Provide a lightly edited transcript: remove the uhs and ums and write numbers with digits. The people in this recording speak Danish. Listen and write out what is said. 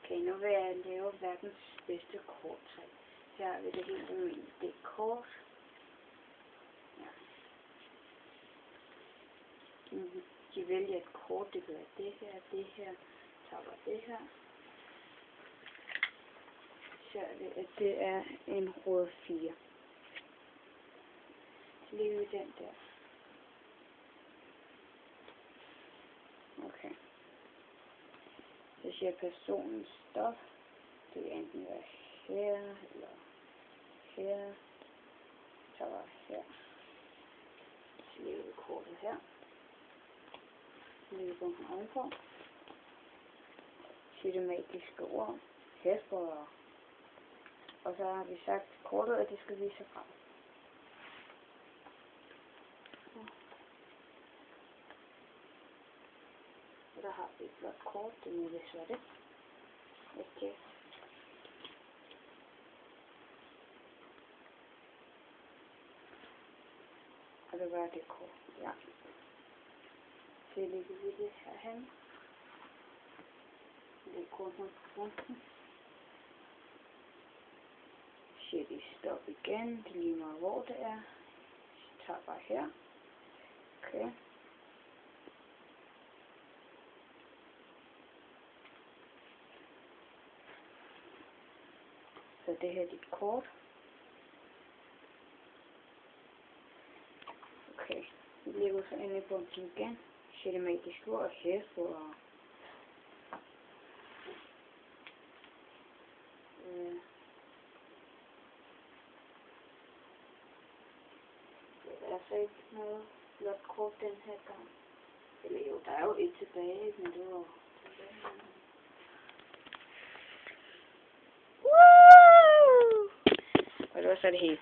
Okay, nu vil jeg lave verdens bedste korttræk. Her har vi det helt almindelige. Det er kort. Ja. De vælger et kort, det kan være det her, tager det her. Så er det, at det er en rød 4. Så lægger vi den der. Okay. Så siger personen stop. Det kan enten være her, eller her. Så var her. Så lægger vi kortet her. Så lægger vi bunken ovenpå. Siger det magiske ord. Hesper. Og så har vi sagt til kortet, at det skal vise sig frem. Og der har vi et blåt kort, det må vi så det. Okay. Og det var det kort, ja. Så lægger vi det herhen. Det er kortet på bunken. Siger de stop igen, det er lige meget hvor det er. Så tager bare her. Okay. Så det her er dit kort. Okay, vi lægger så ind i bunken igen. Siger det magiske ord og hæfter og der er så ikke noget blot kort den her gang. Eller jo, der er jo et tilbage, men det var og det var så det hele.